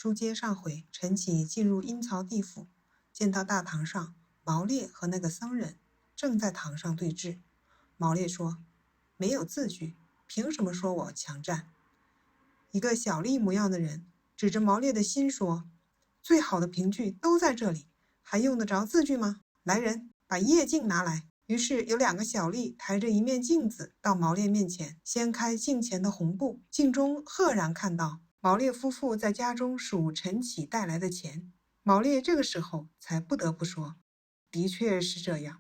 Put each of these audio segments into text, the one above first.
书接上回，陈启进入阴曹地府，见到大堂上毛烈和那个僧人正在堂上对峙。毛烈说：“没有字据，凭什么说我强战？”一个小吏模样的人指着毛烈的心说：“最好的凭据都在这里，还用得着字据吗？来人，把夜镜拿来。”于是有2个小吏抬着一面镜子到毛烈面前，掀开镜前的红布，镜中赫然看到毛烈夫妇在家中数陈启带来的钱。毛烈这个时候才不得不说：“的确是这样。”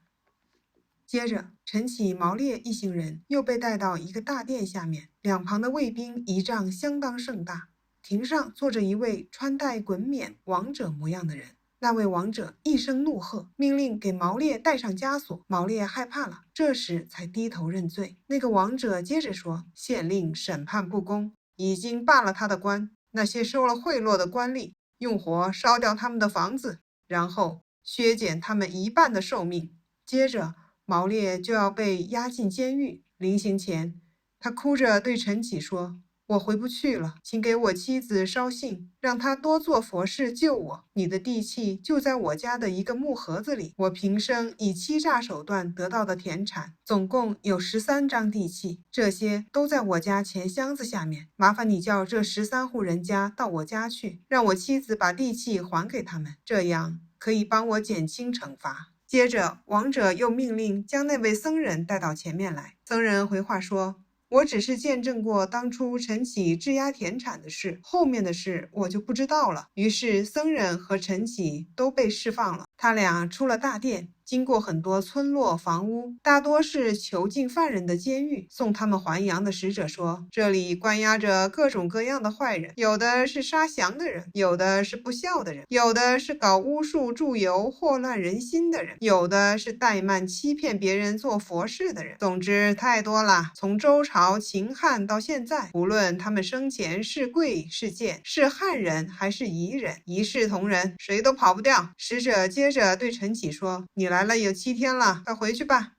接着，陈启、毛烈一行人又被带到一个大殿下面，两旁的卫兵仪仗相当盛大，庭上坐着一位穿戴衮冕王者模样的人。那位王者一声怒喝，命令给毛烈戴上枷锁。毛烈害怕了，这时才低头认罪。那个王者接着说：“县令审判不公，已经罢了他的官，那些收了贿赂的官吏，用火烧掉他们的房子，然后削减他们1半的寿命。”接着毛烈就要被押进监狱。临行前，他哭着对陈启说：“我回不去了，请给我妻子捎信，让她多做佛事救我。你的地契就在我家的一个木盒子里，我平生以欺诈手段得到的田产，总共有13张地契，这些都在我家钱箱子下面。麻烦你叫这13户人家到我家去，让我妻子把地契还给他们，这样可以帮我减轻惩罚。”接着，王者又命令将那位僧人带到前面来。僧人回话说：“我只是见证过当初陈启质押田产的事，后面的事我就不知道了。”于是僧人和陈启都被释放了。他俩出了大殿，经过很多村落房屋，大多是囚禁犯人的监狱。送他们还阳的使者说：“这里关押着各种各样的坏人，有的是杀降的人，有的是不孝的人，有的是搞巫术祝由祸乱人心的人，有的是怠慢欺骗别人做佛事的人。总之太多了。从周朝秦汉到现在，无论他们生前是贵是贱，是汉人还是夷人，一视同仁，谁都跑不掉。”使者接着对陈启说：“你来了有7天了，快回去吧。”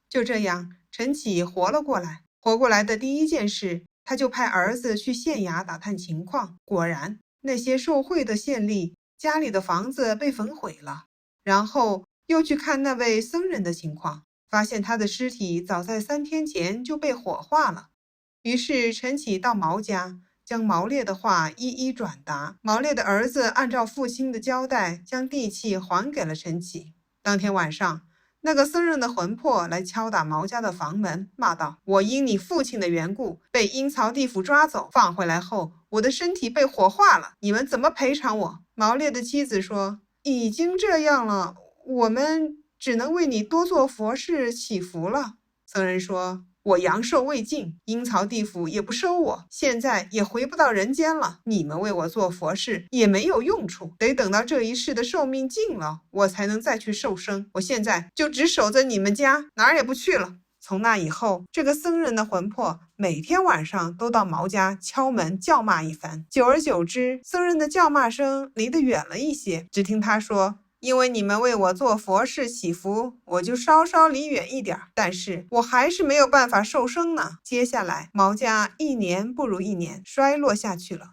就这样，陈启活了过来。活过来的第一件事，他就派儿子去县衙打探情况。果然，那些受贿的县吏家里的房子被焚毁了。然后又去看那位僧人的情况，发现他的尸体早在3天前就被火化了。于是陈启到毛家，将毛烈的话一一转达。毛烈的儿子按照父亲的交代，将地契还给了陈启。当天晚上，那个僧人的魂魄来敲打毛家的房门，骂道：“我因你父亲的缘故被阴曹地府抓走，放回来后，我的身体被火化了，你们怎么赔偿我？”毛烈的妻子说：“已经这样了，我们只能为你多做佛事祈福了。”僧人说：“我阳寿未尽，阴曹地府也不收我，现在也回不到人间了。你们为我做佛事也没有用处，得等到这一世的寿命尽了，我才能再去受生。我现在就只守在你们家，哪儿也不去了。”从那以后，这个僧人的魂魄每天晚上都到毛家敲门叫骂一番。久而久之，僧人的叫骂声离得远了一些，只听他说：“因为你们为我做佛事祈福，我就稍稍离远一点，但是我还是没有办法受生呢。”接下来毛家1年不如1年，衰落下去了。